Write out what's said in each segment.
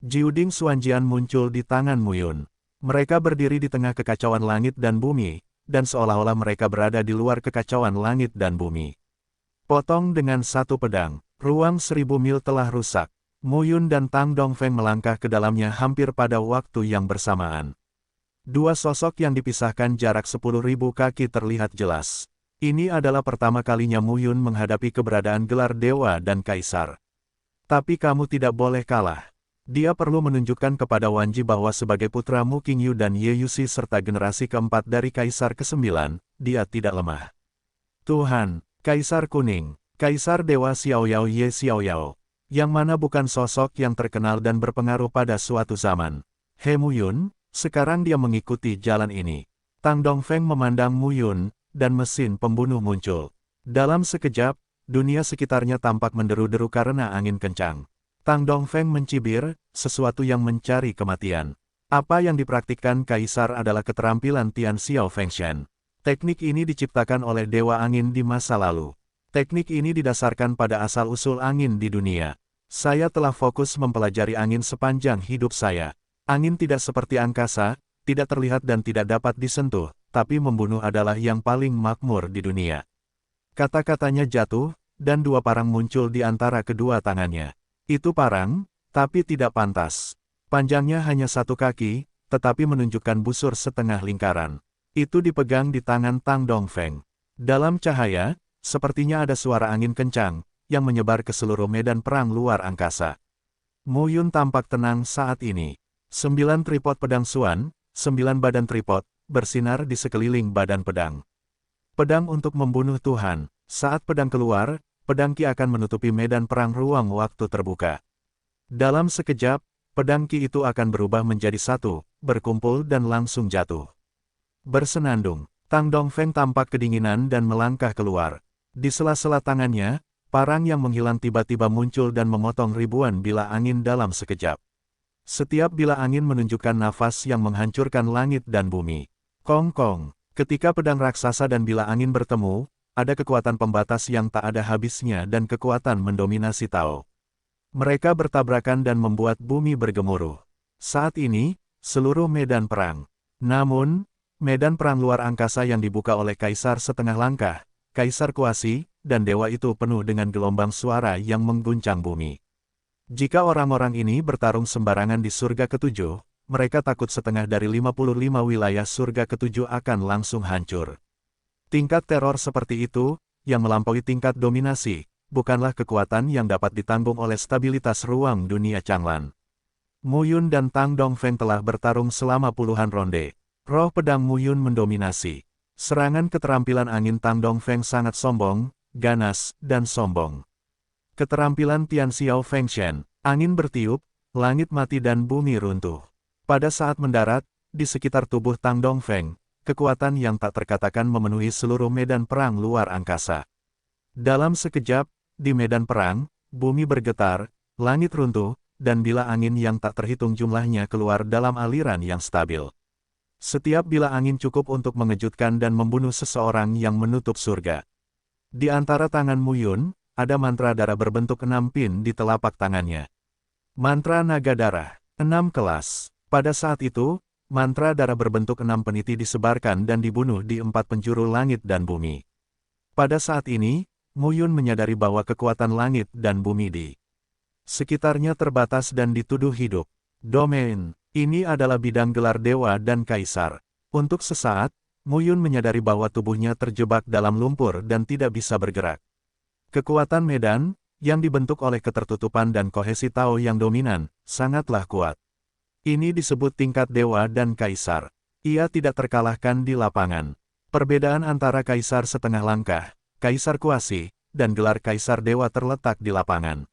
Jiuding Xuanjian muncul di tangan Muyun. Mereka berdiri di tengah kekacauan langit dan bumi, dan seolah-olah mereka berada di luar kekacauan langit dan bumi. Potong dengan satu pedang, ruang 1000 mil telah rusak. Muyun dan Tang Dongfeng melangkah ke dalamnya hampir pada waktu yang bersamaan. Dua sosok yang dipisahkan jarak 10.000 kaki terlihat jelas. Ini adalah pertama kalinya Muyun menghadapi keberadaan gelar dewa dan kaisar. Tapi kamu tidak boleh kalah. Dia perlu menunjukkan kepada Wanji bahwa sebagai putra Mu Qingyu dan Ye Yuxi serta generasi keempat dari Kaisar ke-9, dia tidak lemah. Tuhan, Kaisar Kuning, Kaisar Dewa Xiaoyao Ye Xiaoyao, yang mana bukan sosok yang terkenal dan berpengaruh pada suatu zaman. He Muyun, sekarang dia mengikuti jalan ini. Tang Dongfeng memandang Muyun, dan mesin pembunuh muncul. Dalam sekejap, dunia sekitarnya tampak menderu-deru karena angin kencang. Tang Dongfeng mencibir, sesuatu yang mencari kematian. Apa yang dipraktikkan Kaisar adalah keterampilan Tian Xiao Fengshen. Teknik ini diciptakan oleh Dewa Angin di masa lalu. Teknik ini didasarkan pada asal-usul angin di dunia. Saya telah fokus mempelajari angin sepanjang hidup saya. Angin tidak seperti angkasa, tidak terlihat dan tidak dapat disentuh, tapi membunuh adalah yang paling makmur di dunia. Kata-katanya jatuh, dan dua parang muncul di antara kedua tangannya. Itu parang, tapi tidak pantas. Panjangnya hanya 1 kaki, tetapi menunjukkan busur setengah lingkaran. Itu dipegang di tangan Tang Dongfeng. Dalam cahaya, sepertinya ada suara angin kencang, yang menyebar ke seluruh medan perang luar angkasa. Muyun tampak tenang saat ini. 9 tripod pedang Xuan, 9 badan tripod, bersinar di sekeliling badan pedang. Pedang untuk membunuh Tuhan. Saat pedang keluar, pedang Qi akan menutupi medan perang ruang waktu terbuka. Dalam sekejap, pedang Qi itu akan berubah menjadi satu, berkumpul dan langsung jatuh. Bersenandung, Tang Dongfeng tampak kedinginan dan melangkah keluar. Di sela-sela tangannya, parang yang menghilang tiba-tiba muncul dan memotong ribuan bila angin dalam sekejap. Setiap bila angin menunjukkan nafas yang menghancurkan langit dan bumi. Kong-kong, ketika pedang raksasa dan bila angin bertemu, ada kekuatan pembatas yang tak ada habisnya dan kekuatan mendominasi Tao. Mereka bertabrakan dan membuat bumi bergemuruh. Saat ini, seluruh medan perang. Namun, medan perang luar angkasa yang dibuka oleh Kaisar setengah langkah, Kaisar Kuasi, dan Dewa itu penuh dengan gelombang suara yang mengguncang bumi. Jika orang-orang ini bertarung sembarangan di surga ke-7, mereka takut setengah dari 55 wilayah surga ke-7 akan langsung hancur. Tingkat teror seperti itu, yang melampaui tingkat dominasi, bukanlah kekuatan yang dapat ditanggung oleh stabilitas ruang dunia Changlan. Muyun dan Tang Dongfeng telah bertarung selama puluhan ronde. Roh pedang Muyun mendominasi. Serangan keterampilan angin Tang Dongfeng sangat sombong, ganas, dan sombong. Keterampilan Tian Xiao Fengshen, angin bertiup, langit mati dan bumi runtuh. Pada saat mendarat, di sekitar tubuh Tang Dongfeng, kekuatan yang tak terkatakan memenuhi seluruh medan perang luar angkasa. Dalam sekejap, di medan perang, bumi bergetar, langit runtuh, dan bila angin yang tak terhitung jumlahnya keluar dalam aliran yang stabil. Setiap bila angin cukup untuk mengejutkan dan membunuh seseorang yang menutup surga. Di antara tangan Muyun, ada mantra darah berbentuk 6 pin di telapak tangannya. Mantra naga darah, 6 kelas. Pada saat itu, mantra darah berbentuk 6 peniti disebarkan dan dibunuh di 4 penjuru langit dan bumi. Pada saat ini, Muyun menyadari bahwa kekuatan langit dan bumi di sekitarnya terbatas dan dituduh hidup. Domain, ini adalah bidang gelar dewa dan kaisar. Untuk sesaat, Muyun menyadari bahwa tubuhnya terjebak dalam lumpur dan tidak bisa bergerak. Kekuatan medan, yang dibentuk oleh ketertutupan dan kohesi Tao yang dominan, sangatlah kuat. Ini disebut tingkat dewa dan kaisar. Ia tidak terkalahkan di lapangan. Perbedaan antara kaisar setengah langkah, kaisar kuasi, dan gelar kaisar dewa terletak di lapangan.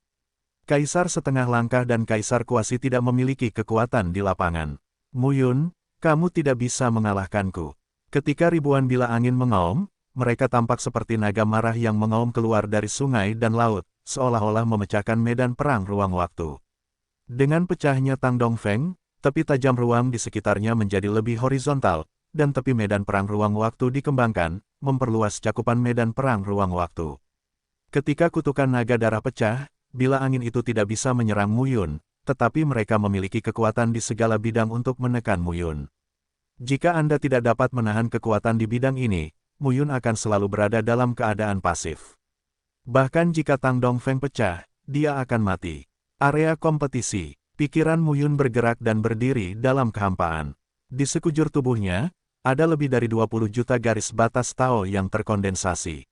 Kaisar setengah langkah dan kaisar kuasi tidak memiliki kekuatan di lapangan. Muyun, kamu tidak bisa mengalahkanku. Ketika ribuan bila angin mengaum, mereka tampak seperti naga marah yang mengaum keluar dari sungai dan laut, seolah-olah memecahkan medan perang ruang waktu. Dengan pecahnya Tang Dongfeng, tepi tajam ruang di sekitarnya menjadi lebih horizontal, dan tepi medan perang ruang waktu dikembangkan, memperluas cakupan medan perang ruang waktu. Ketika kutukan naga darah pecah, bila angin itu tidak bisa menyerang Muyun, tetapi mereka memiliki kekuatan di segala bidang untuk menekan Muyun. Jika Anda tidak dapat menahan kekuatan di bidang ini, Muyun akan selalu berada dalam keadaan pasif. Bahkan jika Tang Dongfeng pecah, dia akan mati. Area kompetisi. Pikiran Muyun bergerak dan berdiri dalam kehampaan. Di sekujur tubuhnya, ada lebih dari 20 juta garis batas Tao yang terkondensasi.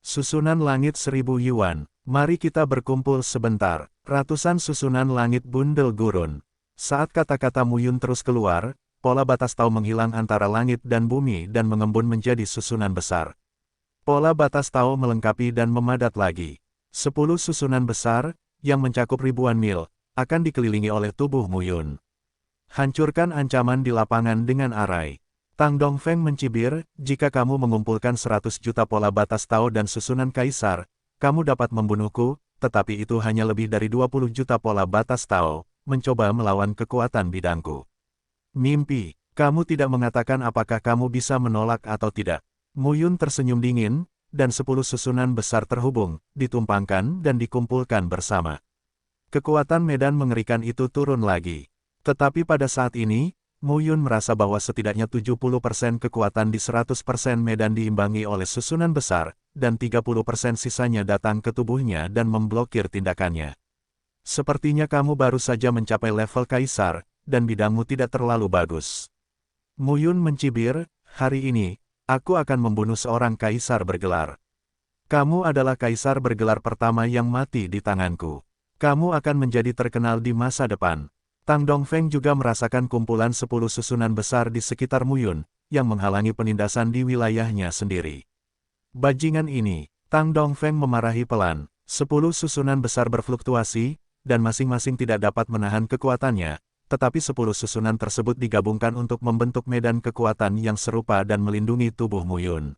Susunan langit 1000 yuan. Mari kita berkumpul sebentar. Ratusan susunan langit bundel gurun. Saat kata-kata Muyun terus keluar, pola batas Tao menghilang antara langit dan bumi dan mengembun menjadi susunan besar. Pola batas Tao melengkapi dan memadat lagi. 10 susunan besar, yang mencakup ribuan mil, akan dikelilingi oleh tubuh Muyun. Hancurkan ancaman di lapangan dengan arai. Tang Dongfeng mencibir, jika kamu mengumpulkan 100 juta pola batas Tao dan susunan kaisar, kamu dapat membunuhku, tetapi itu hanya lebih dari 20 juta pola batas Tao, mencoba melawan kekuatan bidangku. Mimpi, kamu tidak mengatakan apakah kamu bisa menolak atau tidak. Muyun tersenyum dingin, dan 10 susunan besar terhubung, ditumpangkan dan dikumpulkan bersama. Kekuatan medan mengerikan itu turun lagi. Tetapi pada saat ini, Muyun merasa bahwa setidaknya 70% kekuatan di 100% medan diimbangi oleh susunan besar, dan 30% sisanya datang ke tubuhnya dan memblokir tindakannya. Sepertinya kamu baru saja mencapai level kaisar, dan bidangmu tidak terlalu bagus. Muyun mencibir, hari ini, aku akan membunuh seorang kaisar bergelar. Kamu adalah kaisar bergelar pertama yang mati di tanganku. Kamu akan menjadi terkenal di masa depan. Tang Dongfeng juga merasakan kumpulan 10 susunan besar di sekitar Muyun, yang menghalangi penindasan di wilayahnya sendiri. Bajingan ini, Tang Dongfeng memarahi pelan. 10 susunan besar berfluktuasi, dan masing-masing tidak dapat menahan kekuatannya, tetapi 10 susunan tersebut digabungkan untuk membentuk medan kekuatan yang serupa dan melindungi tubuh Muyun.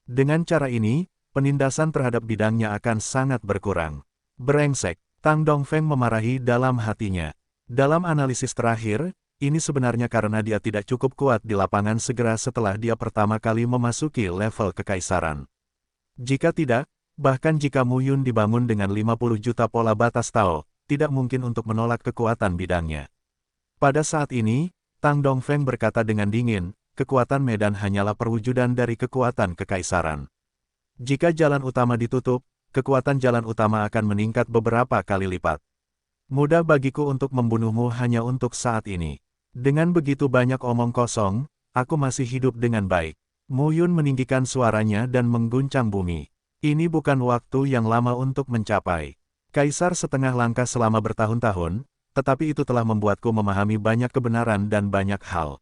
Dengan cara ini, penindasan terhadap bidangnya akan sangat berkurang. Brengsek, Tang Dongfeng memarahi dalam hatinya. Dalam analisis terakhir, ini sebenarnya karena dia tidak cukup kuat di lapangan segera setelah dia pertama kali memasuki level kekaisaran. Jika tidak, bahkan jika Muyun dibangun dengan 50 juta pola batas Tao, tidak mungkin untuk menolak kekuatan bidangnya. Pada saat ini, Tang Dongfeng berkata dengan dingin, kekuatan medan hanyalah perwujudan dari kekuatan kekaisaran. Jika jalan utama ditutup, kekuatan jalan utama akan meningkat beberapa kali lipat. Mudah bagiku untuk membunuhmu hanya untuk saat ini. Dengan begitu banyak omong kosong, aku masih hidup dengan baik. Muyun meninggikan suaranya dan mengguncang bumi. Ini bukan waktu yang lama untuk mencapai kaisar setengah langkah selama bertahun-tahun, tetapi itu telah membuatku memahami banyak kebenaran dan banyak hal.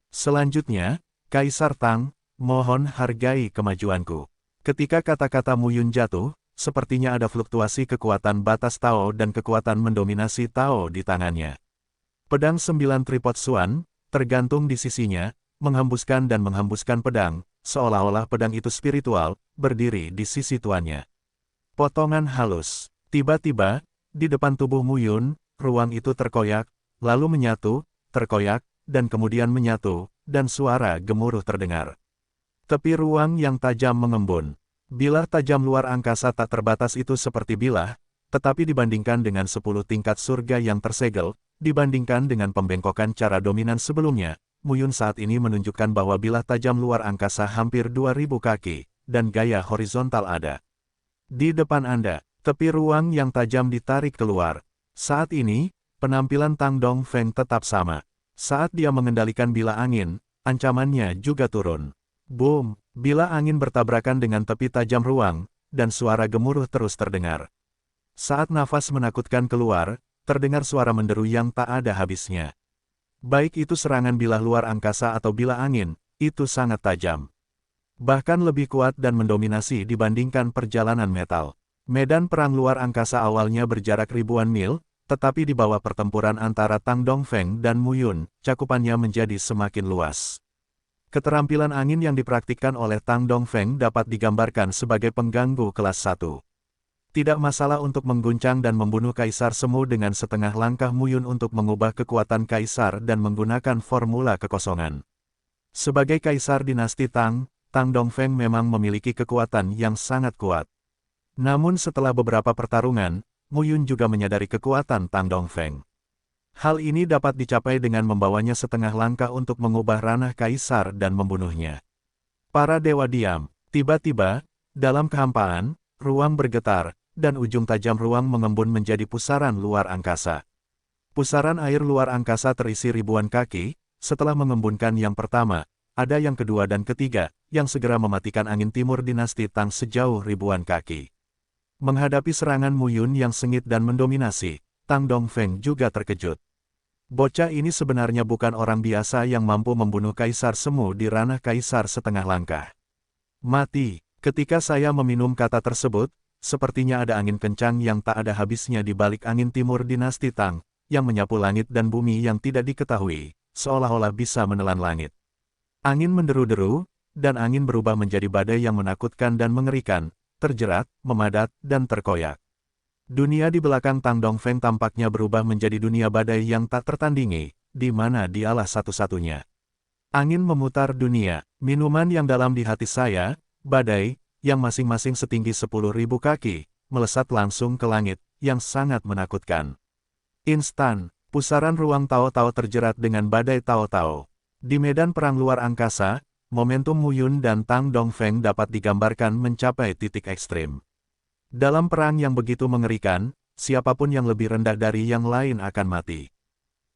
Selanjutnya, Kaisar Tang, mohon hargai kemajuanku. Ketika kata-kata Muyun jatuh, sepertinya ada fluktuasi kekuatan batas Tao dan kekuatan mendominasi Tao di tangannya. Pedang 9 tripod Xuan, tergantung di sisinya, menghembuskan dan menghembuskan pedang, seolah-olah pedang itu spiritual, berdiri di sisi tuannya. Potongan halus. Tiba-tiba, di depan tubuh Muyun, ruang itu terkoyak, lalu menyatu, terkoyak, dan kemudian menyatu, dan suara gemuruh terdengar. Tepi ruang yang tajam mengembun. Bilah tajam luar angkasa tak terbatas itu seperti bilah, tetapi dibandingkan dengan 10 tingkat surga yang tersegel, dibandingkan dengan pembengkokan cara dominan sebelumnya, Muyun saat ini menunjukkan bahwa bilah tajam luar angkasa hampir 2000 kaki, dan gaya horizontal ada. Di depan Anda, tepi ruang yang tajam ditarik keluar. Saat ini, penampilan Tang Dongfeng tetap sama. Saat dia mengendalikan bilah angin, ancamannya juga turun. Boom! Bilah angin bertabrakan dengan tepi tajam ruang, dan suara gemuruh terus terdengar. Saat nafas menakutkan keluar, terdengar suara menderu yang tak ada habisnya. Baik itu serangan bilah luar angkasa atau bilah angin, itu sangat tajam. Bahkan lebih kuat dan mendominasi dibandingkan perjalanan metal. Medan perang luar angkasa awalnya berjarak ribuan mil, tetapi di bawah pertempuran antara Tang Dongfeng dan Muyun, cakupannya menjadi semakin luas. Keterampilan angin yang dipraktikkan oleh Tang Dongfeng dapat digambarkan sebagai pengganggu kelas 1. Tidak masalah untuk mengguncang dan membunuh Kaisar Semu dengan setengah langkah Muyun untuk mengubah kekuatan Kaisar dan menggunakan formula kekosongan. Sebagai Kaisar dinasti Tang, Tang Dongfeng memang memiliki kekuatan yang sangat kuat. Namun setelah beberapa pertarungan, Muyun juga menyadari kekuatan Tang Dongfeng. Hal ini dapat dicapai dengan membawanya setengah langkah untuk mengubah ranah kaisar dan membunuhnya. Para dewa diam. Tiba-tiba, dalam kehampaan, ruang bergetar, dan ujung tajam ruang mengembun menjadi pusaran luar angkasa. Pusaran air luar angkasa terisi ribuan kaki, setelah mengembunkan yang pertama, ada yang kedua dan ketiga, yang segera mematikan angin timur dinasti Tang sejauh ribuan kaki. Menghadapi serangan Muyun yang sengit dan mendominasi, Tang Dongfeng juga terkejut. Bocah ini sebenarnya bukan orang biasa yang mampu membunuh kaisar semu di ranah kaisar setengah langkah. Mati, ketika saya meminum kata tersebut, sepertinya ada angin kencang yang tak ada habisnya di balik angin timur dinasti Tang, yang menyapu langit dan bumi yang tidak diketahui, seolah-olah bisa menelan langit. Angin menderu-deru, dan angin berubah menjadi badai yang menakutkan dan mengerikan, terjerat, memadat, dan terkoyak. Dunia di belakang Tang Dongfeng tampaknya berubah menjadi dunia badai yang tak tertandingi, di mana dialah satu-satunya. Angin memutar dunia, minuman yang dalam di hati saya, badai, yang masing-masing setinggi 10.000 kaki, melesat langsung ke langit, yang sangat menakutkan. Instan, pusaran ruang Tao-Tao terjerat dengan badai Tao-Tao. Di medan perang luar angkasa, momentum Muyun dan Tang Dongfeng dapat digambarkan mencapai titik ekstrim. Dalam perang yang begitu mengerikan, siapapun yang lebih rendah dari yang lain akan mati.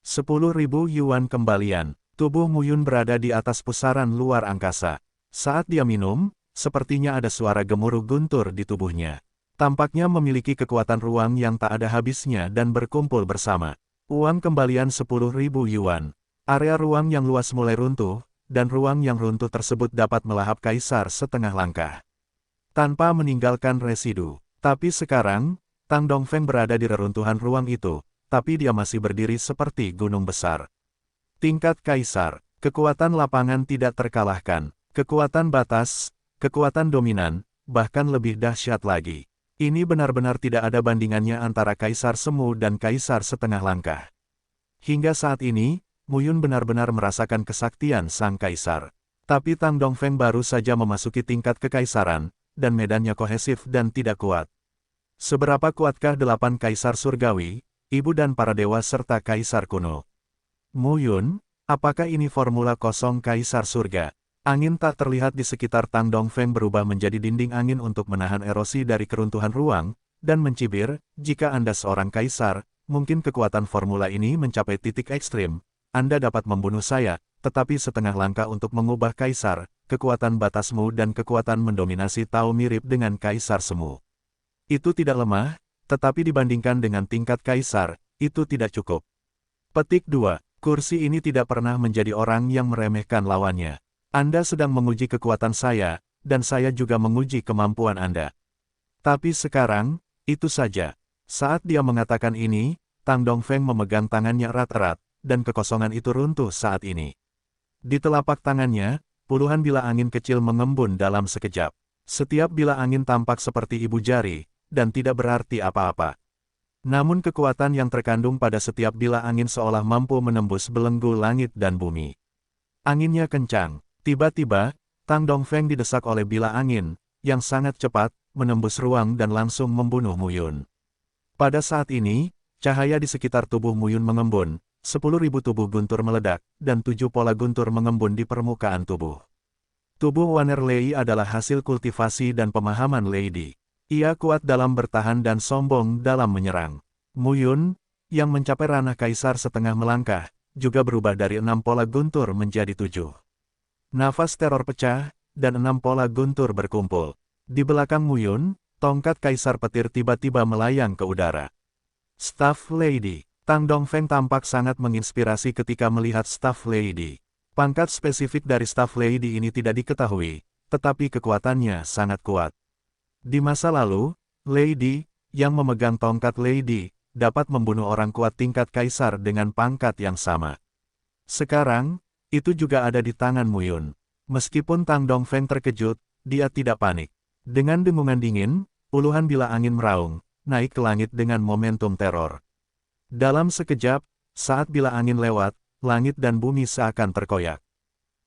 10.000 yuan kembalian, tubuh Muyun berada di atas pusaran luar angkasa. Saat dia minum, sepertinya ada suara gemuruh guntur di tubuhnya. Tampaknya memiliki kekuatan ruang yang tak ada habisnya dan berkumpul bersama. Uang kembalian 10.000 yuan. Area ruang yang luas mulai runtuh, dan ruang yang runtuh tersebut dapat melahap kaisar setengah langkah. Tanpa meninggalkan residu. Tapi sekarang, Tang Dongfeng berada di reruntuhan ruang itu, tapi dia masih berdiri seperti gunung besar. Tingkat kaisar, kekuatan lapangan tidak terkalahkan, kekuatan batas, kekuatan dominan, bahkan lebih dahsyat lagi. Ini benar-benar tidak ada bandingannya antara kaisar semu dan kaisar setengah langkah. Hingga saat ini, Muyun benar-benar merasakan kesaktian sang kaisar. Tapi Tang Dongfeng baru saja memasuki tingkat kekaisaran, dan medannya kohesif dan tidak kuat. Seberapa kuatkah 8 kaisar surgawi, ibu dan para dewa serta kaisar kuno? Muyun, apakah ini formula kosong kaisar surga? Angin tak terlihat di sekitar Tang Dongfeng berubah menjadi dinding angin untuk menahan erosi dari keruntuhan ruang, dan mencibir, jika Anda seorang kaisar, mungkin kekuatan formula ini mencapai titik ekstrim. Anda dapat membunuh saya, tetapi setengah langkah untuk mengubah kaisar, kekuatan batasmu dan kekuatan mendominasi Tao mirip dengan kaisar semu. Itu tidak lemah, tetapi dibandingkan dengan tingkat kaisar, itu tidak cukup. Petik 2. Kursi ini tidak pernah menjadi orang yang meremehkan lawannya. Anda sedang menguji kekuatan saya, dan saya juga menguji kemampuan Anda. Tapi sekarang, itu saja. Saat dia mengatakan ini, Tang Dongfeng memegang tangannya erat-erat, dan kekosongan itu runtuh saat ini. Di telapak tangannya, puluhan bilah angin kecil mengembun dalam sekejap. Setiap bilah angin tampak seperti ibu jari, dan tidak berarti apa-apa. Namun kekuatan yang terkandung pada setiap bilah angin seolah mampu menembus belenggu langit dan bumi. Anginnya kencang. Tiba-tiba, Tang Dongfeng didesak oleh bilah angin, yang sangat cepat, menembus ruang dan langsung membunuh Muyun. Pada saat ini, cahaya di sekitar tubuh Muyun mengembun, 10.000 tubuh guntur meledak, dan 7 pola guntur mengembun di permukaan tubuh. Tubuh Waner Lei adalah hasil kultivasi dan pemahaman Lady. Ia kuat dalam bertahan dan sombong dalam menyerang. Muyun, yang mencapai ranah kaisar setengah melangkah, juga berubah dari 6 pola guntur menjadi 7. Nafas teror pecah, dan 6 pola guntur berkumpul. Di belakang Muyun, tongkat kaisar petir tiba-tiba melayang ke udara. Staff Lady. Tang Dongfeng tampak sangat menginspirasi ketika melihat Staff Lady. Pangkat spesifik dari Staff Lady ini tidak diketahui, tetapi kekuatannya sangat kuat. Di masa lalu, Lady, yang memegang tongkat Lady, dapat membunuh orang kuat tingkat kaisar dengan pangkat yang sama. Sekarang, itu juga ada di tangan Muyun. Meskipun Tang Dongfeng terkejut, dia tidak panik. Dengan dengungan dingin, puluhan bilah angin meraung, naik ke langit dengan momentum teror. Dalam sekejap, saat bilah angin lewat, langit dan bumi seakan terkoyak.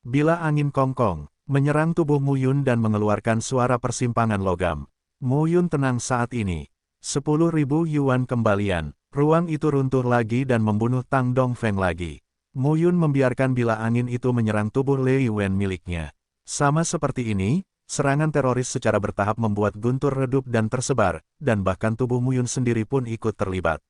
Bilah angin kongkong, menyerang tubuh Muyun dan mengeluarkan suara persimpangan logam. Muyun tenang saat ini. 10.000 yuan kembalian. Ruang itu runtuh lagi dan membunuh Tang Dongfeng lagi. Mu Yun membiarkan bila angin itu menyerang tubuh Lei Wen miliknya. Sama seperti ini, serangan teroris secara bertahap membuat guntur redup dan tersebar, dan bahkan tubuh Mu Yun sendiri pun ikut terlibat.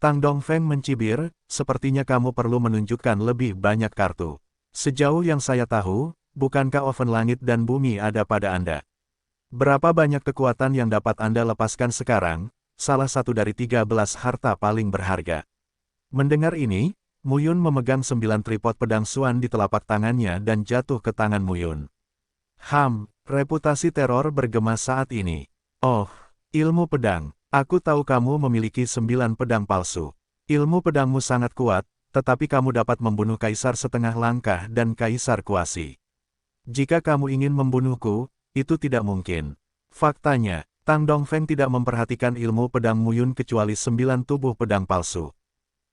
Tang Dongfeng mencibir, sepertinya kamu perlu menunjukkan lebih banyak kartu. Sejauh yang saya tahu, bukankah oven langit dan bumi ada pada Anda? Berapa banyak kekuatan yang dapat Anda lepaskan sekarang? Salah satu dari 13 harta paling berharga. Mendengar ini, Mu Yun memegang 9 tripod pedang Xuan di telapak tangannya dan jatuh ke tangan Mu Yun. Reputasi teror bergema saat ini. Oh, ilmu pedang. Aku tahu kamu memiliki 9 pedang palsu. Ilmu pedangmu sangat kuat, tetapi kamu dapat membunuh kaisar setengah langkah dan kaisar kuasi. Jika kamu ingin membunuhku, itu tidak mungkin. Faktanya, Tang Dongfeng tidak memperhatikan ilmu pedang Mu Yun kecuali 9 tubuh pedang palsu.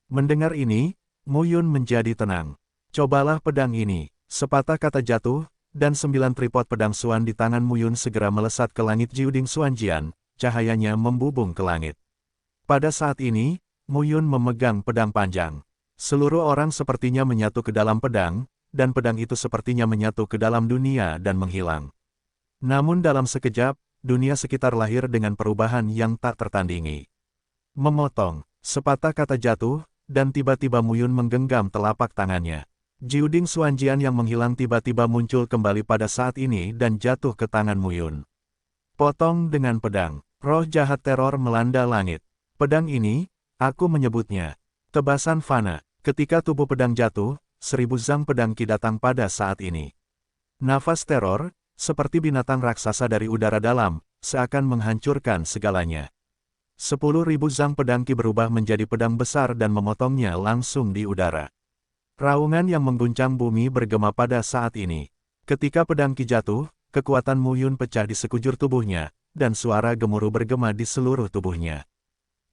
Mendengar ini, Mu Yun menjadi tenang. Cobalah pedang ini. Sepatah kata jatuh, dan 9 tripod pedang Xuan di tangan Mu Yun segera melesat ke langit Jiuding Xuanjian, cahayanya membubung ke langit. Pada saat ini, Mu Yun memegang pedang panjang. Seluruh orang sepertinya menyatu ke dalam pedang, dan pedang itu sepertinya menyatu ke dalam dunia dan menghilang. Namun dalam sekejap, dunia sekitar lahir dengan perubahan yang tak tertandingi. Memotong, sepatah kata jatuh, dan tiba-tiba Mu Yun menggenggam telapak tangannya. Jiuding Xuanjian yang menghilang tiba-tiba muncul kembali pada saat ini dan jatuh ke tangan Mu Yun. Potong dengan pedang, roh jahat teror melanda langit. Pedang ini, aku menyebutnya tebasan fana. Ketika tubuh pedang jatuh, 1000 zang pedang Qi datang pada saat ini. Nafas teror, seperti binatang raksasa dari udara dalam, seakan menghancurkan segalanya. 10.000 zang pedang Qi berubah menjadi pedang besar dan memotongnya langsung di udara. Raungan yang mengguncang bumi bergema pada saat ini. Ketika pedang Qi jatuh, kekuatan Mu Yun pecah di sekujur tubuhnya, dan suara gemuruh bergema di seluruh tubuhnya.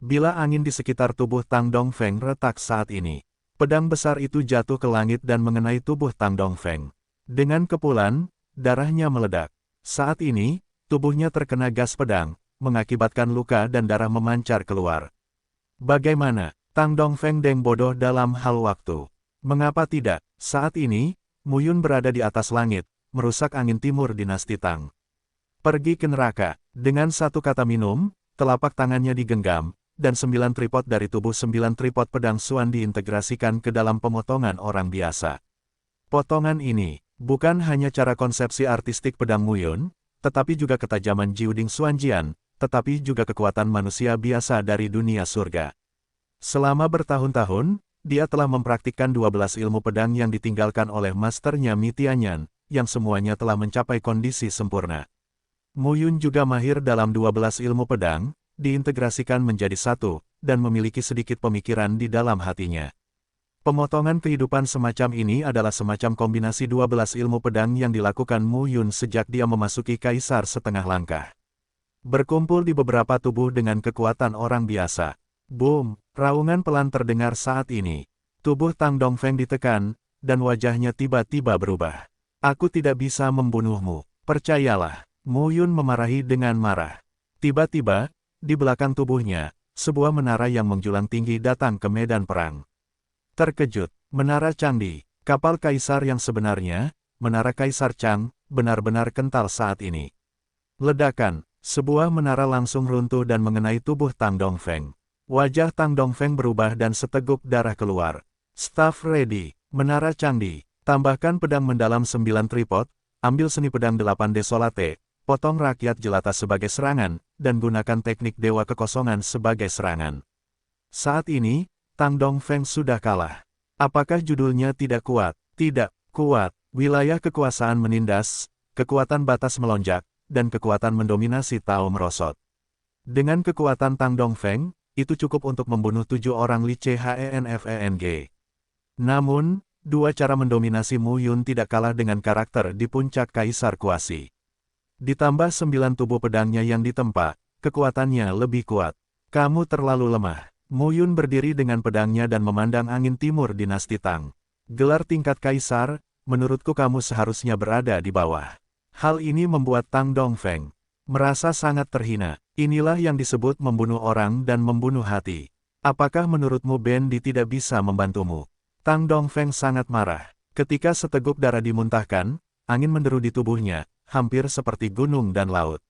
Bila angin di sekitar tubuh Tang Dongfeng retak saat ini, pedang besar itu jatuh ke langit dan mengenai tubuh Tang Dongfeng. Dengan kepulan, darahnya meledak. Saat ini, tubuhnya terkena gas pedang, mengakibatkan luka dan darah memancar keluar. Bagaimana? Tang Dongfeng deng bodoh dalam hal waktu. Mengapa tidak? Saat ini, Mu Yun berada di atas langit, merusak angin timur dinasti Tang. Pergi ke neraka. Dengan satu kata minum, telapak tangannya digenggam, dan 9 tripod dari tubuh 9 tripod pedang Xuan diintegrasikan ke dalam pemotongan orang biasa. Potongan ini bukan hanya cara konsepsi artistik pedang Mu Yun, tetapi juga ketajaman Jiuding Xuanjian, tetapi juga kekuatan manusia biasa dari dunia surga. Selama bertahun-tahun, dia telah mempraktikkan 12 ilmu pedang yang ditinggalkan oleh masternya Mi Tianyan, yang semuanya telah mencapai kondisi sempurna. Mu Yun juga mahir dalam 12 ilmu pedang, diintegrasikan menjadi satu, dan memiliki sedikit pemikiran di dalam hatinya. Pemotongan kehidupan semacam ini adalah semacam kombinasi 12 ilmu pedang yang dilakukan Mu Yun sejak dia memasuki kaisar setengah langkah. Berkumpul di beberapa tubuh dengan kekuatan orang biasa. Boom! Raungan pelan terdengar saat ini. Tubuh Tang Dongfeng ditekan, dan wajahnya tiba-tiba berubah. Aku tidak bisa membunuhmu. Percayalah. Mu Yun memarahi dengan marah. Tiba-tiba, di belakang tubuhnya, sebuah menara yang menjulang tinggi datang ke medan perang. Terkejut, menara Changdi, kapal kaisar yang sebenarnya, menara Kaisar Chang, benar-benar kental saat ini. Ledakan, sebuah menara langsung runtuh dan mengenai tubuh Tang Dongfeng. Wajah Tang Dongfeng berubah dan seteguk darah keluar. Staff ready, menara Changdi, tambahkan pedang mendalam 9 tripod, ambil seni pedang 8 desolate, potong rakyat jelata sebagai serangan, dan gunakan teknik dewa kekosongan sebagai serangan. Saat ini, Tang Dongfeng sudah kalah. Apakah judulnya tidak kuat? Tidak kuat. Wilayah kekuasaan menindas, kekuatan batas melonjak, dan kekuatan mendominasi Tao merosot. Dengan kekuatan Tang Dongfeng, itu cukup untuk membunuh 7 orang Li Chenfeng. Namun, dua cara mendominasi Mu Yun tidak kalah dengan karakter di puncak Kaisar Kuasi. Ditambah 9 tubuh pedangnya yang ditempa, kekuatannya lebih kuat. Kamu terlalu lemah. Mu Yun berdiri dengan pedangnya dan memandang angin timur dinasti Tang. Gelar tingkat Kaisar, menurutku kamu seharusnya berada di bawah. Hal ini membuat Tang Dongfeng Merasa sangat terhina. Inilah yang disebut membunuh orang dan membunuh hati. Apakah menurutmu Bendi tidak bisa membantumu? Tang Dongfeng sangat marah. Ketika seteguk darah dimuntahkan, angin menderu di tubuhnya, hampir seperti gunung dan laut.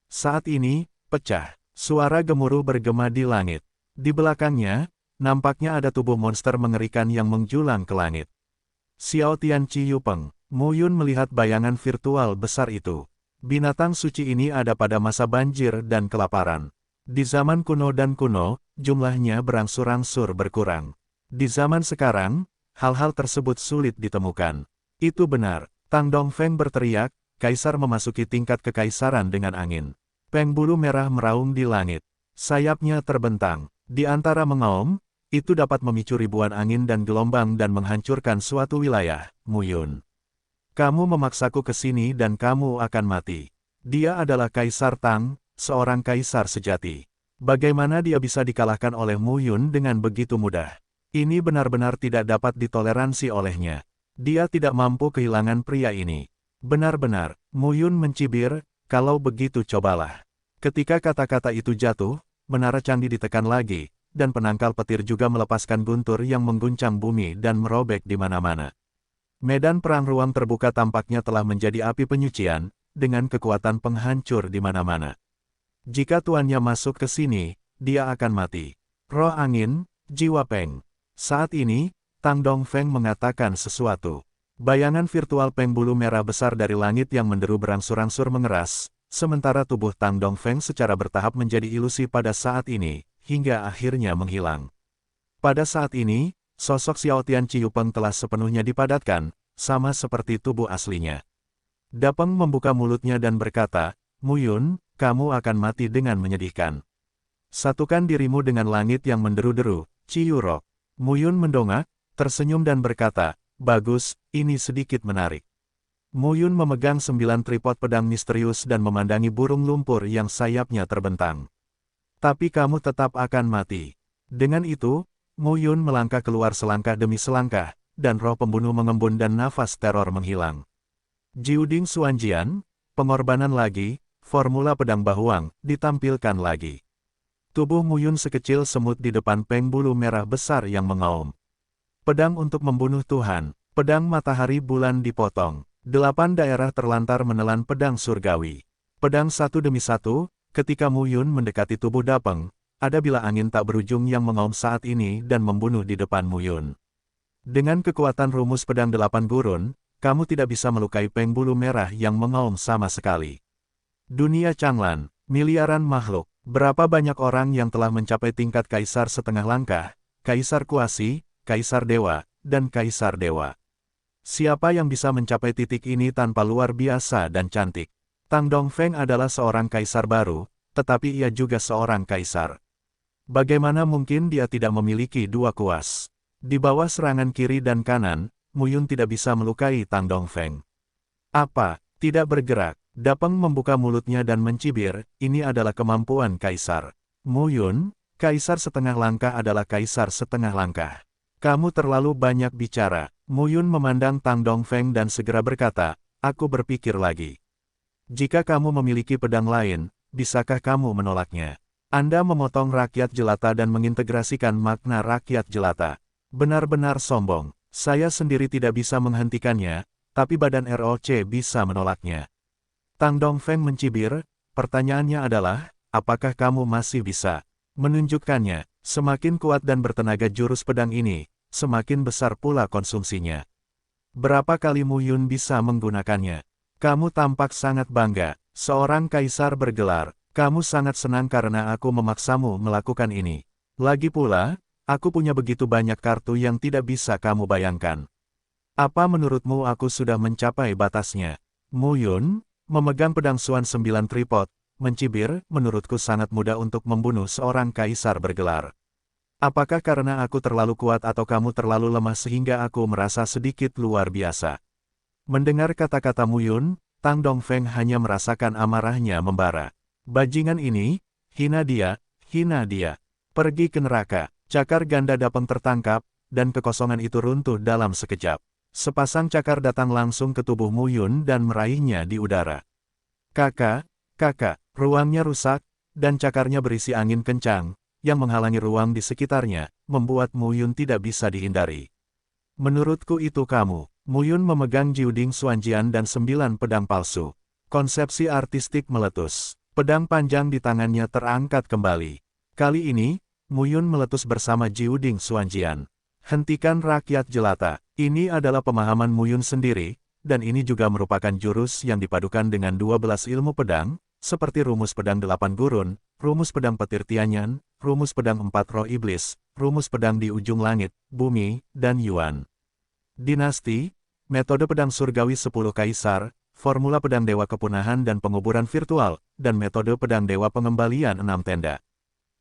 Saat ini, pecah. Suara gemuruh bergema di langit. Di belakangnya, nampaknya ada tubuh monster mengerikan yang menjulang ke langit. Xiao Tian Chi Yupeng, Mu Yun melihat bayangan virtual besar itu. Binatang suci ini ada pada masa banjir dan kelaparan. Di zaman kuno dan kuno, jumlahnya berangsur-angsur berkurang. Di zaman sekarang, hal-hal tersebut sulit ditemukan. Itu benar, Tang Dongfeng berteriak, kaisar memasuki tingkat kekaisaran dengan angin. Peng bulu merah meraung di langit. Sayapnya terbentang. Di antara mengaum, itu dapat memicu ribuan angin dan gelombang dan menghancurkan suatu wilayah, Mu Yun. Kamu memaksaku ke sini dan kamu akan mati. Dia adalah Kaisar Tang, seorang kaisar sejati. Bagaimana dia bisa dikalahkan oleh Mu Yun dengan begitu mudah? Ini benar-benar tidak dapat ditoleransi olehnya. Dia tidak mampu kehilangan pria ini. Benar-benar, Mu Yun mencibir, kalau begitu cobalah. Ketika kata-kata itu jatuh, menara candi ditekan lagi, dan penangkal petir juga melepaskan guntur yang mengguncang bumi dan merobek di mana-mana. Medan perang ruang terbuka tampaknya telah menjadi api penyucian, dengan kekuatan penghancur di mana-mana. Jika tuannya masuk ke sini, dia akan mati. Roh angin, jiwa Peng. Saat ini, Tang Dongfeng mengatakan sesuatu. Bayangan virtual Peng bulu merah besar dari langit yang menderu berangsur-angsur mengeras, sementara tubuh Tang Dongfeng secara bertahap menjadi ilusi pada saat ini, hingga akhirnya menghilang. Pada saat ini, sosok Xiao Tian Chi Yupeng telah sepenuhnya dipadatkan, sama seperti tubuh aslinya. Dapeng membuka mulutnya dan berkata, Mu Yun, kamu akan mati dengan menyedihkan. Satukan dirimu dengan langit yang menderu-deru, Chi Yurok. Mu Yun mendongak, tersenyum dan berkata, bagus, ini sedikit menarik. Mu Yun memegang 9 tripod pedang misterius dan memandangi burung lumpur yang sayapnya terbentang. Tapi kamu tetap akan mati. Dengan itu, Mu Yun melangkah keluar selangkah demi selangkah, dan roh pembunuh mengembun dan nafas teror menghilang. Jiuding Xuanjian, pengorbanan lagi, formula pedang Bahuang, ditampilkan lagi. Tubuh Mu Yun sekecil semut di depan Peng bulu merah besar yang mengaum. Pedang untuk membunuh Tuhan, pedang matahari bulan dipotong. 8 daerah terlantar menelan pedang surgawi. Pedang satu demi satu, ketika Mu Yun mendekati tubuh Dapeng, ada bila angin tak berujung yang mengaum saat ini dan membunuh di depan Mu Yun. Dengan kekuatan rumus pedang 8 gurun, kamu tidak bisa melukai Peng bulu merah yang mengaum sama sekali. Dunia Changlan, miliaran makhluk, berapa banyak orang yang telah mencapai tingkat kaisar setengah langkah, kaisar kuasi, kaisar dewa, dan kaisar dewa. Siapa yang bisa mencapai titik ini tanpa luar biasa dan cantik? Tang Dongfeng adalah seorang kaisar baru, tetapi ia juga seorang kaisar. Bagaimana mungkin dia tidak memiliki dua kuas? Di bawah serangan kiri dan kanan, Mu Yun tidak bisa melukai Tang Dongfeng. Apa? Tidak bergerak. Dapeng membuka mulutnya dan mencibir, ini adalah kemampuan kaisar. Mu Yun, kaisar setengah langkah adalah kaisar setengah langkah. Kamu terlalu banyak bicara. Mu Yun memandang Tang Dongfeng dan segera berkata, aku berpikir lagi. Jika kamu memiliki pedang lain, bisakah kamu menolaknya? Anda memotong rakyat jelata dan mengintegrasikan makna rakyat jelata. Benar-benar sombong. Saya sendiri tidak bisa menghentikannya, tapi badan ROC bisa menolaknya. Tang Dongfeng mencibir, pertanyaannya adalah, apakah kamu masih bisa menunjukkannya? Semakin kuat dan bertenaga jurus pedang ini, semakin besar pula konsumsinya. Berapa kali Mu Yun bisa menggunakannya? Kamu tampak sangat bangga. Seorang kaisar bergelar, kamu sangat senang karena aku memaksamu melakukan ini. Lagi pula, aku punya begitu banyak kartu yang tidak bisa kamu bayangkan. Apa menurutmu aku sudah mencapai batasnya? Mu Yun, memegang pedang Xuan 9 tripod, mencibir, menurutku sangat mudah untuk membunuh seorang kaisar bergelar. Apakah karena aku terlalu kuat atau kamu terlalu lemah sehingga aku merasa sedikit luar biasa? Mendengar kata-kata Mu Yun, Tang Dongfeng hanya merasakan amarahnya membara. Bajingan ini, hina dia, pergi ke neraka. Cakar ganda Dapeng tertangkap, dan kekosongan itu runtuh dalam sekejap. Sepasang cakar datang langsung ke tubuh Mu Yun dan meraihnya di udara. Kakak, Kakak, ruangnya rusak, dan cakarnya berisi angin kencang, yang menghalangi ruang di sekitarnya, membuat Mu Yun tidak bisa dihindari. Menurutku itu kamu. Mu Yun memegang Jiuding Xuanjian dan 9 pedang palsu. Konsepsi artistik meletus. Pedang panjang di tangannya terangkat kembali. Kali ini, Mu Yun meletus bersama Jiuding Xuanjian. Hentikan rakyat jelata. Ini adalah pemahaman Mu Yun sendiri, dan ini juga merupakan jurus yang dipadukan dengan 12 ilmu pedang, seperti rumus pedang 8 gurun, rumus pedang petir Tianyan, rumus pedang 4 roh iblis, rumus pedang di ujung langit, bumi, dan Yuan. Dinasti, metode pedang surgawi 10 kaisar, formula pedang dewa kepunahan dan penguburan virtual, dan metode pedang dewa pengembalian 6 tenda.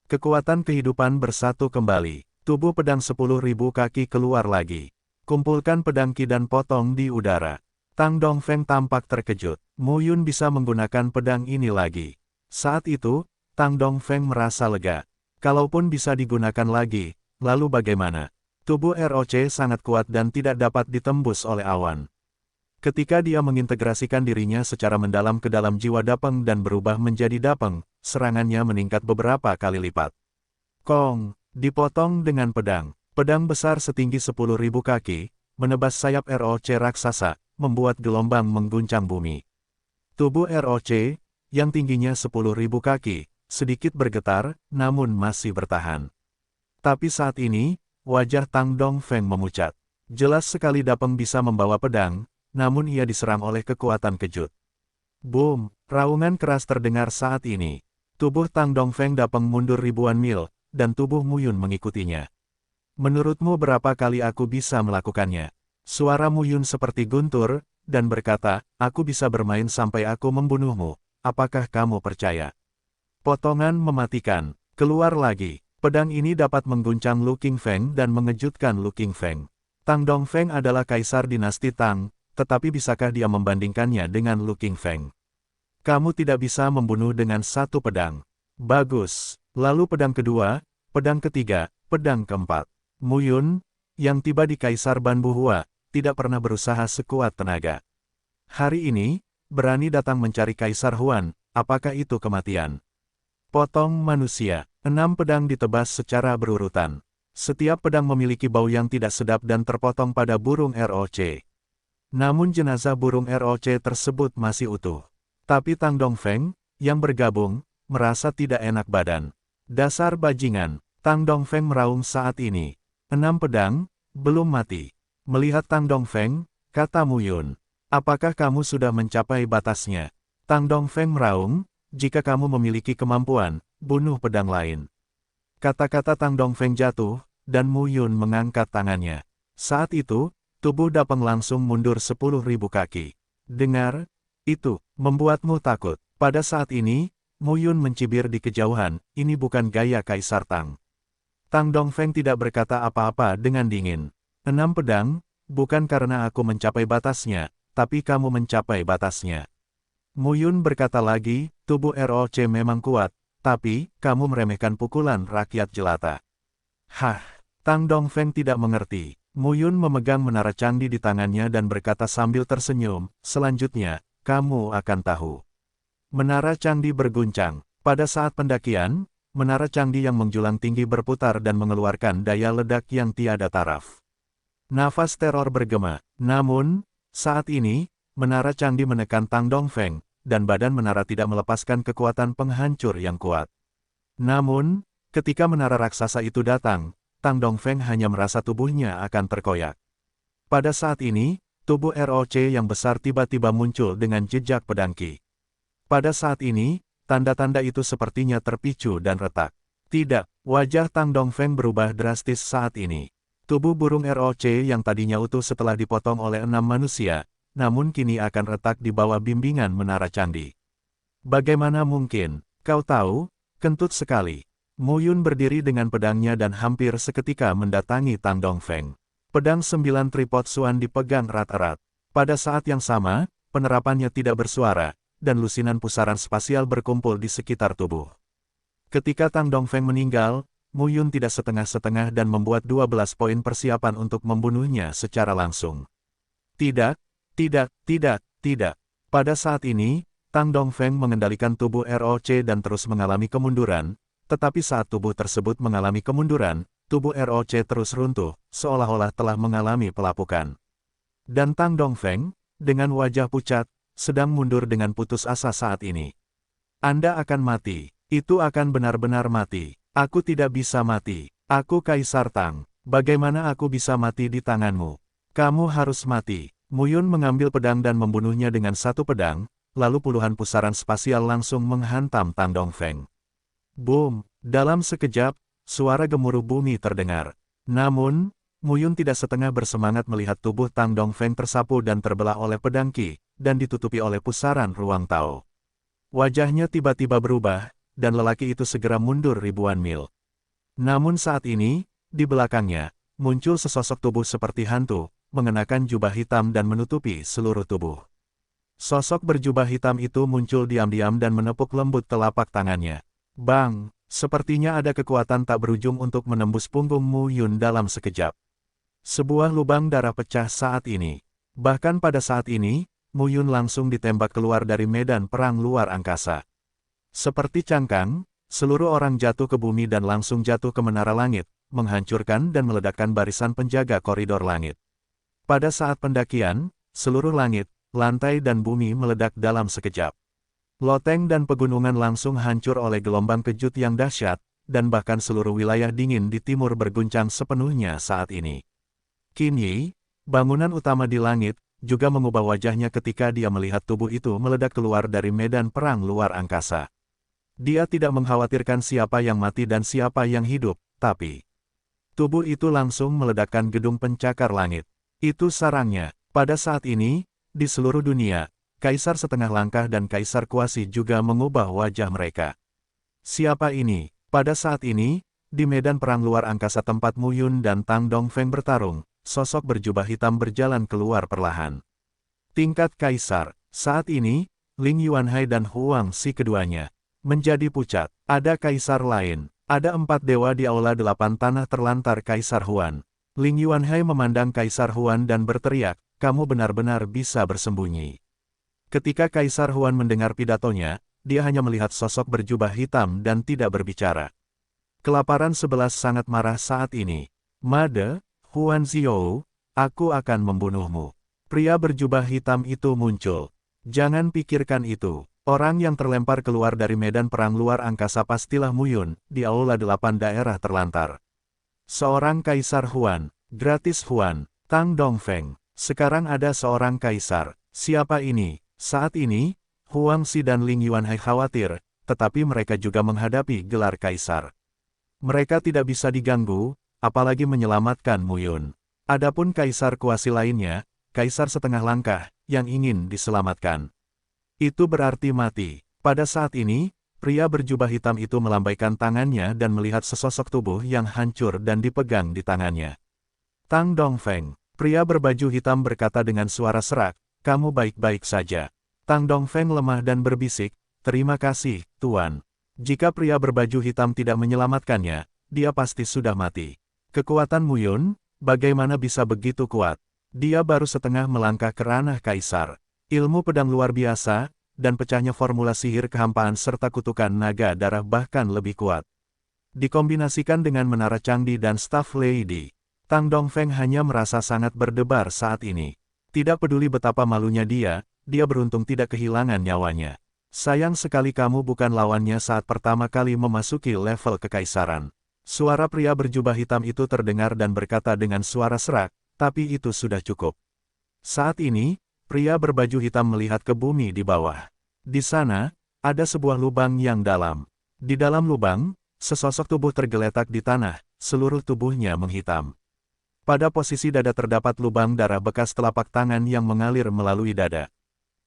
Kekuatan kehidupan bersatu kembali. Tubuh pedang 10.000 kaki keluar lagi. Kumpulkan pedang Qi dan potong di udara. Tang Dongfeng tampak terkejut. Mu Yun bisa menggunakan pedang ini lagi. Saat itu, Tang Dongfeng merasa lega. Kalaupun bisa digunakan lagi, lalu bagaimana? Tubuh ROC sangat kuat dan tidak dapat ditembus oleh awan. Ketika dia mengintegrasikan dirinya secara mendalam ke dalam jiwa Dapeng dan berubah menjadi Dapeng, serangannya meningkat beberapa kali lipat. Kong, dipotong dengan pedang. Pedang besar setinggi 10.000 kaki, menebas sayap ROC raksasa, membuat gelombang mengguncang bumi. Tubuh ROC, yang tingginya 10.000 kaki, sedikit bergetar, namun masih bertahan. Tapi saat ini, wajah Tang Dongfeng memucat. Jelas sekali Dapeng bisa membawa pedang, namun ia diserang oleh kekuatan kejut. Boom! Raungan keras terdengar saat ini. Tubuh Tang Dongfeng Dapeng mundur ribuan mil, dan tubuh Mu Yun mengikutinya. Menurutmu berapa kali aku bisa melakukannya? Suara Mu Yun seperti guntur, dan berkata, aku bisa bermain sampai aku membunuhmu. Apakah kamu percaya? Potongan mematikan. Keluar lagi. Pedang ini dapat mengguncang Lu Qingfeng dan mengejutkan Lu Qingfeng. Tang Dongfeng adalah kaisar dinasti Tang, tetapi bisakah dia membandingkannya dengan Lu Qingfeng? Kamu tidak bisa membunuh dengan satu pedang. Bagus. Lalu pedang kedua, pedang ketiga, pedang keempat. Mu Yun, yang tiba di Kaisar Ban Buhua, tidak pernah berusaha sekuat tenaga. Hari ini, berani datang mencari Kaisar Huan, apakah itu kematian? Potong manusia. 6 pedang ditebas secara berurutan. Setiap pedang memiliki bau yang tidak sedap dan terpotong pada burung ROC. Namun jenazah burung ROC tersebut masih utuh. Tapi Tang Dongfeng, yang bergabung, merasa tidak enak badan. Dasar bajingan, Tang Dongfeng meraung saat ini. 6 pedang, belum mati. Melihat Tang Dongfeng, kata Mu Yun, apakah kamu sudah mencapai batasnya? Tang Dongfeng meraung, jika kamu memiliki kemampuan, bunuh pedang lain. Kata-kata Tang Dongfeng jatuh, dan Mu Yun mengangkat tangannya. Saat itu, tubuh Dapeng langsung mundur 10.000 kaki. Dengar, itu, membuatmu takut. Pada saat ini, Mu Yun mencibir di kejauhan, ini bukan gaya Kaisar Tang. Tang Dongfeng tidak berkata apa-apa dengan dingin. 6 pedang, bukan karena aku mencapai batasnya, tapi kamu mencapai batasnya. Mu Yun berkata lagi, tubuh ROC memang kuat, tapi, kamu meremehkan pukulan rakyat jelata. Hah, Tang Dongfeng tidak mengerti. Mu Yun memegang menara candi di tangannya dan berkata sambil tersenyum, selanjutnya, kamu akan tahu. Menara candi berguncang. Pada saat pendakian, menara candi yang menjulang tinggi berputar dan mengeluarkan daya ledak yang tiada taraf. Nafas teror bergema. Namun, saat ini, menara candi menekan Tang Dongfeng, dan badan menara tidak melepaskan kekuatan penghancur yang kuat. Namun, ketika menara raksasa itu datang, Tang Dongfeng hanya merasa tubuhnya akan terkoyak. Pada saat ini, tubuh ROC yang besar tiba-tiba muncul dengan jejak pedang Qi. Pada saat ini, tanda-tanda itu sepertinya terpicu dan retak. Tidak, wajah Tang Dongfeng berubah drastis saat ini. Tubuh burung ROC yang tadinya utuh setelah dipotong oleh 6 manusia, namun kini akan retak di bawah bimbingan menara candi. Bagaimana mungkin? Kau tahu, kentut sekali. Mu Yun berdiri dengan pedangnya dan hampir seketika mendatangi Tang Dongfeng. Pedang 9 tripod Xuan dipegang erat-erat. Pada saat yang sama, penerapannya tidak bersuara, dan lusinan pusaran spasial berkumpul di sekitar tubuh. Ketika Tang Dongfeng meninggal, Mu Yun tidak setengah-setengah dan membuat 12 poin persiapan untuk membunuhnya secara langsung. Tidak, tidak, tidak, tidak. Pada saat ini, Tang Dongfeng mengendalikan tubuh ROC dan terus mengalami kemunduran, tetapi saat tubuh tersebut mengalami kemunduran, tubuh ROC terus runtuh, seolah-olah telah mengalami pelapukan. Dan Tang Dongfeng, dengan wajah pucat, sedang mundur dengan putus asa saat ini. Anda akan mati. Itu akan benar-benar mati. Aku tidak bisa mati. Aku Kaisar Tang. Bagaimana aku bisa mati di tanganmu? Kamu harus mati. Muyun mengambil pedang dan membunuhnya dengan satu pedang, lalu puluhan pusaran spasial langsung menghantam Tang Dongfeng. Boom! Dalam sekejap, suara gemuruh bumi terdengar. Namun, Muyun tidak setengah bersemangat melihat tubuh Tang Dongfeng tersapu dan terbelah oleh pedang Qi, dan ditutupi oleh pusaran ruang Tao. Wajahnya tiba-tiba berubah, dan lelaki itu segera mundur ribuan mil. Namun saat ini, di belakangnya, muncul sesosok tubuh seperti hantu, mengenakan jubah hitam dan menutupi seluruh tubuh. Sosok berjubah hitam itu muncul diam-diam dan menepuk lembut telapak tangannya. Bang! Sepertinya ada kekuatan tak berujung untuk menembus punggung Muyun dalam sekejap. Sebuah lubang darah pecah saat ini. Bahkan pada saat ini, Muyun langsung ditembak keluar dari medan perang luar angkasa. Seperti cangkang, seluruh orang jatuh ke bumi dan langsung jatuh ke menara langit, menghancurkan dan meledakkan barisan penjaga koridor langit. Pada saat pendakian, seluruh langit, lantai dan bumi meledak dalam sekejap. Loteng dan pegunungan langsung hancur oleh gelombang kejut yang dahsyat, dan bahkan seluruh wilayah dingin di timur berguncang sepenuhnya saat ini. Qin Yi, bangunan utama di langit, juga mengubah wajahnya ketika dia melihat tubuh itu meledak keluar dari medan perang luar angkasa. Dia tidak mengkhawatirkan siapa yang mati dan siapa yang hidup, tapi tubuh itu langsung meledakkan gedung pencakar langit. Itu sarangnya. Pada saat ini, di seluruh dunia, Kaisar Setengah Langkah dan Kaisar Kuasi juga mengubah wajah mereka. Siapa ini? Pada saat ini, di medan perang luar angkasa tempat Muyun dan Tang Dongfeng bertarung, sosok berjubah hitam berjalan keluar perlahan. Tingkat Kaisar. Saat ini, Ling Yuanhai dan Huang Xi keduanya menjadi pucat. Ada kaisar lain. Ada 4 dewa di aula 8 tanah terlantar Kaisar Huan. Ling Yuanhai memandang Kaisar Huan dan berteriak, kamu benar-benar bisa bersembunyi. Ketika Kaisar Huan mendengar pidatonya, dia hanya melihat sosok berjubah hitam dan tidak berbicara. Kelaparan 11 sangat marah saat ini. Made, Huan Xiao, aku akan membunuhmu. Pria berjubah hitam itu muncul. Jangan pikirkan itu. Orang yang terlempar keluar dari medan perang luar angkasa pastilah Muyun, di aula 8 daerah terlantar. Seorang Kaisar Huan, gratis Huan, Tang Dongfeng. Sekarang ada seorang kaisar. Siapa ini? Saat ini, Huang Xi dan Ling Yuanhai khawatir, tetapi mereka juga menghadapi gelar kaisar. Mereka tidak bisa diganggu, apalagi menyelamatkan Muyun. Adapun kaisar Kuasi lainnya, Kaisar Setengah Langkah, yang ingin diselamatkan. Itu berarti mati. Pada saat ini, pria berjubah hitam itu melambaikan tangannya dan melihat sesosok tubuh yang hancur dan dipegang di tangannya. Tang Dongfeng, pria berbaju hitam berkata dengan suara serak, kamu baik-baik saja. Tang Dongfeng lemah dan berbisik, terima kasih, Tuan. Jika pria berbaju hitam tidak menyelamatkannya, dia pasti sudah mati. Kekuatan Muyun, bagaimana bisa begitu kuat? Dia baru setengah melangkah ke ranah kaisar. Ilmu pedang luar biasa, dan pecahnya formula sihir kehampaan serta kutukan naga darah bahkan lebih kuat. Dikombinasikan dengan menara Changdi dan staf Lady, Tang Dongfeng hanya merasa sangat berdebar saat ini. Tidak peduli betapa malunya dia beruntung tidak kehilangan nyawanya. Sayang sekali kamu bukan lawannya saat pertama kali memasuki level kekaisaran. Suara pria berjubah hitam itu terdengar dan berkata dengan suara serak, tapi itu sudah cukup. Saat ini, pria berbaju hitam melihat ke bumi di bawah. Di sana, ada sebuah lubang yang dalam. Di dalam lubang, sesosok tubuh tergeletak di tanah, seluruh tubuhnya menghitam. Pada posisi dada terdapat lubang darah bekas telapak tangan yang mengalir melalui dada.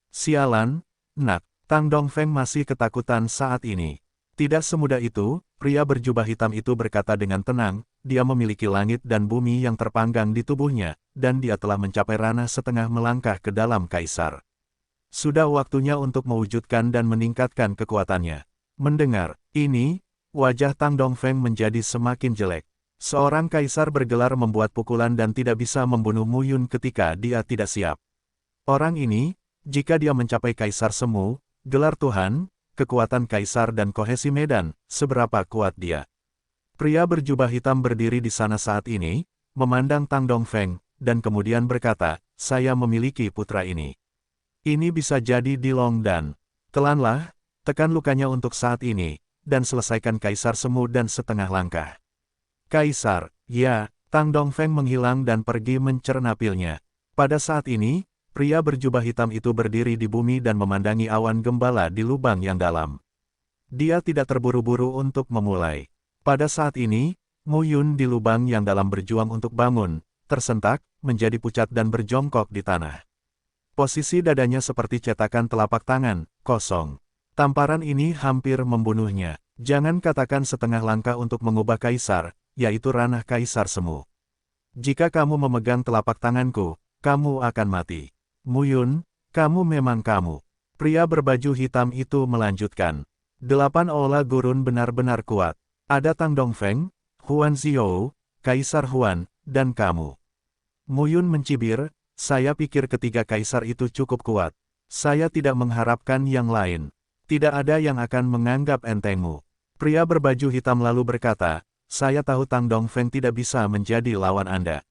Sialan, nak, Tang Dongfeng masih ketakutan saat ini. Tidak semudah itu, pria berjubah hitam itu berkata dengan tenang, dia memiliki langit dan bumi yang terpanggang di tubuhnya, dan dia telah mencapai ranah setengah melangkah ke dalam kaisar. Sudah waktunya untuk mewujudkan dan meningkatkan kekuatannya. Mendengar ini, wajah Tang Dongfeng menjadi semakin jelek. Seorang kaisar bergelar membuat pukulan dan tidak bisa membunuh Muyun ketika dia tidak siap. Orang ini, jika dia mencapai kaisar semu, Gelar Tuhan, kekuatan kaisar dan kohesi medan, seberapa kuat dia. Pria berjubah hitam berdiri di sana saat ini, memandang Tang Dongfeng, dan kemudian berkata, saya memiliki putra ini. Ini bisa jadi Dilong dan telanlah, tekan lukanya untuk saat ini, dan selesaikan Kaisar Semu dan setengah langkah. Kaisar, ya, Tang Dongfeng menghilang dan pergi mencerna pilnya. Pada saat ini, pria berjubah hitam itu berdiri di bumi dan memandangi awan gembala di lubang yang dalam. Dia tidak terburu-buru untuk memulai. Pada saat ini, Mu Yun di lubang yang dalam berjuang untuk bangun, tersentak, menjadi pucat dan berjongkok di tanah. Posisi dadanya seperti cetakan telapak tangan, kosong. Tamparan ini hampir membunuhnya. Jangan katakan setengah langkah untuk mengubah kaisar, yaitu ranah kaisar semu. Jika kamu memegang telapak tanganku, kamu akan mati. Mu Yun, kamu memang kamu. Pria berbaju hitam itu melanjutkan. 8 olah gurun benar-benar kuat. Ada Tang Dongfeng, Huan Zhou, Kaisar Huan, dan kamu. Mu Yun mencibir, saya pikir ketiga kaisar itu cukup kuat. Saya tidak mengharapkan yang lain. Tidak ada yang akan menganggap entengmu. Pria berbaju hitam lalu berkata, saya tahu Tang Dongfeng tidak bisa menjadi lawan Anda.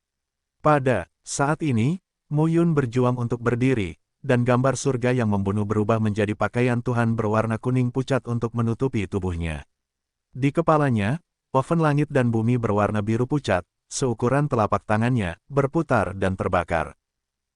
Pada saat ini, Mu Yun berjuang untuk berdiri, dan gambar surga yang membunuh berubah menjadi pakaian Tuhan berwarna kuning pucat untuk menutupi tubuhnya. Di kepalanya, oven langit dan bumi berwarna biru pucat, seukuran telapak tangannya, berputar dan terbakar.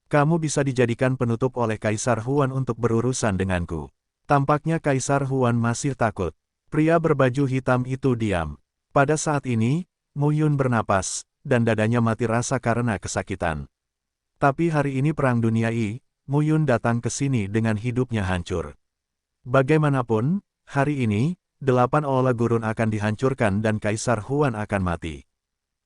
Kamu bisa dijadikan penutup oleh Kaisar Huan untuk berurusan denganku. Tampaknya Kaisar Huan masih takut. Pria berbaju hitam itu diam. Pada saat ini, Mu Yun bernapas, dan dadanya mati rasa karena kesakitan. Tapi hari ini Perang Dunia I, Mu Yun datang ke sini dengan hidupnya hancur. Bagaimanapun, hari ini, 8 olah gurun akan dihancurkan dan Kaisar Huan akan mati.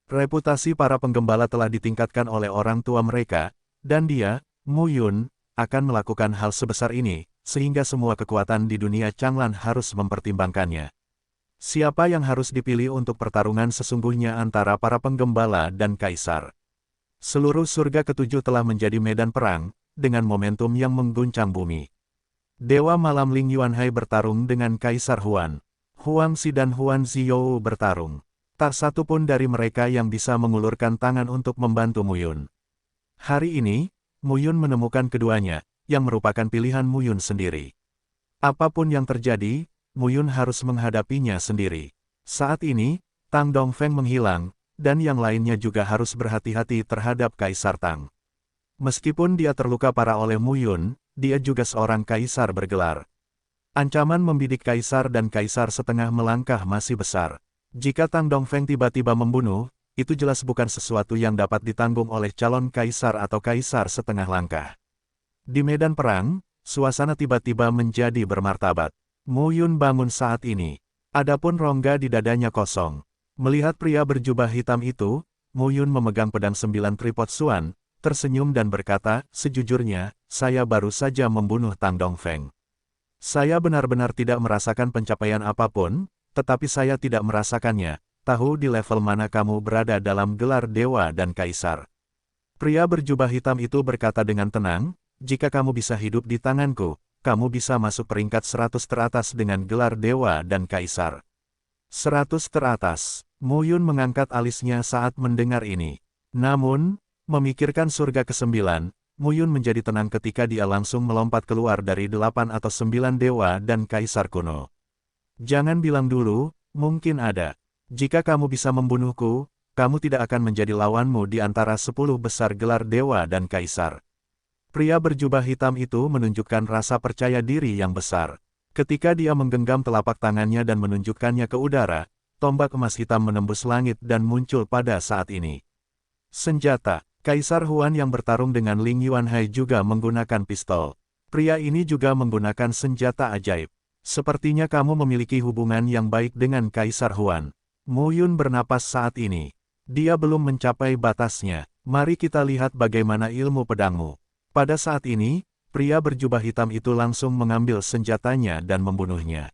Reputasi para penggembala telah ditingkatkan oleh orang tua mereka, dan dia, Mu Yun, akan melakukan hal sebesar ini, sehingga semua kekuatan di dunia Changlan harus mempertimbangkannya. Siapa yang harus dipilih untuk pertarungan sesungguhnya antara para penggembala dan kaisar? Seluruh surga ketujuh telah menjadi medan perang, dengan momentum yang mengguncang bumi. Dewa Malam Ling Yuanhai bertarung dengan Kaisar Huan. Huang Xi dan Huan Zhou bertarung. Tak satu pun dari mereka yang bisa mengulurkan tangan untuk membantu Mu Yun. Hari ini, Mu Yun menemukan keduanya, yang merupakan pilihan Mu Yun sendiri. Apapun yang terjadi, Mu Yun harus menghadapinya sendiri. Saat ini, Tang Dongfeng menghilang, dan yang lainnya juga harus berhati-hati terhadap Kaisar Tang. Meskipun dia terluka parah oleh Mu Yun, dia juga seorang kaisar bergelar. Ancaman membidik kaisar dan kaisar setengah melangkah masih besar. Jika Tang Dongfeng tiba-tiba membunuh, itu jelas bukan sesuatu yang dapat ditanggung oleh calon kaisar atau kaisar setengah langkah. Di medan perang, suasana tiba-tiba menjadi bermartabat. Mu Yun bangun saat ini. Adapun rongga di dadanya kosong. Melihat pria berjubah hitam itu, Mu Yun memegang pedang 9 tripod Suan, tersenyum dan berkata, sejujurnya, saya baru saja membunuh Tang Dongfeng. Saya benar-benar tidak merasakan pencapaian apapun, tetapi saya tidak merasakannya. Tahu di level mana kamu berada dalam gelar dewa dan kaisar. Pria berjubah hitam itu berkata dengan tenang, jika kamu bisa hidup di tanganku, kamu bisa masuk peringkat 100 teratas dengan gelar dewa dan kaisar. 100 teratas. Mu Yun mengangkat alisnya saat mendengar ini. Namun, memikirkan surga ke-9, Mu Yun menjadi tenang ketika dia langsung melompat keluar dari 8 atau 9 dewa dan kaisar kuno. Jangan bilang dulu, mungkin ada. Jika kamu bisa membunuhku, kamu tidak akan menjadi lawanmu di antara 10 besar gelar dewa dan kaisar. Pria berjubah hitam itu menunjukkan rasa percaya diri yang besar. Ketika dia menggenggam telapak tangannya dan menunjukkannya ke udara, tombak emas hitam menembus langit dan muncul pada saat ini. Senjata. Kaisar Huan yang bertarung dengan Ling Yuanhai juga menggunakan pistol. Pria ini juga menggunakan senjata ajaib. Sepertinya kamu memiliki hubungan yang baik dengan Kaisar Huan. Mu Yun bernapas saat ini. Dia belum mencapai batasnya. Mari kita lihat bagaimana ilmu pedangmu. Pada saat ini, pria berjubah hitam itu langsung mengambil senjatanya dan membunuhnya.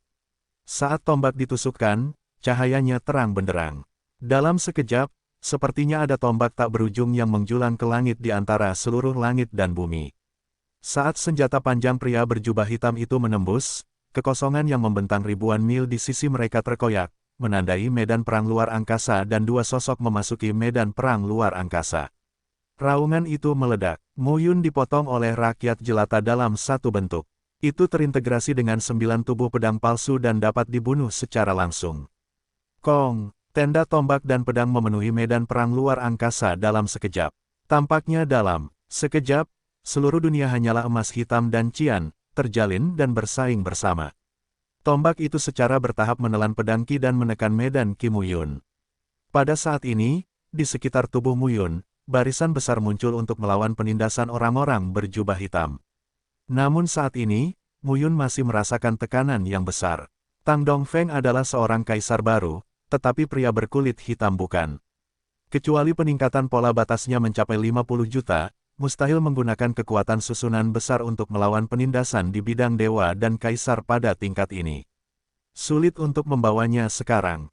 Saat tombak ditusukkan, cahayanya terang benderang. Dalam sekejap, sepertinya ada tombak tak berujung yang menjulang ke langit di antara seluruh langit dan bumi. Saat senjata panjang pria berjubah hitam itu menembus, kekosongan yang membentang ribuan mil di sisi mereka terkoyak, menandai medan perang luar angkasa dan dua sosok memasuki medan perang luar angkasa. Raungan itu meledak. Mu Yun dipotong oleh rakyat jelata dalam satu bentuk. Itu terintegrasi dengan 9 tubuh pedang palsu dan dapat dibunuh secara langsung. Kong, tenda tombak dan pedang memenuhi medan perang luar angkasa dalam sekejap. Tampaknya dalam sekejap, seluruh dunia hanyalah emas hitam dan cian, terjalin dan bersaing bersama. Tombak itu secara bertahap menelan pedang Qi dan menekan medan Qi Mu Yun. Pada saat ini, di sekitar tubuh Mu Yun, barisan besar muncul untuk melawan penindasan orang-orang berjubah hitam. Namun saat ini, Mu Yun masih merasakan tekanan yang besar. Tang Dongfeng adalah seorang kaisar baru, tetapi pria berkulit hitam bukan. Kecuali peningkatan pola batasnya mencapai 50 juta, mustahil menggunakan kekuatan susunan besar untuk melawan penindasan di bidang dewa dan kaisar pada tingkat ini. Sulit untuk membawanya sekarang.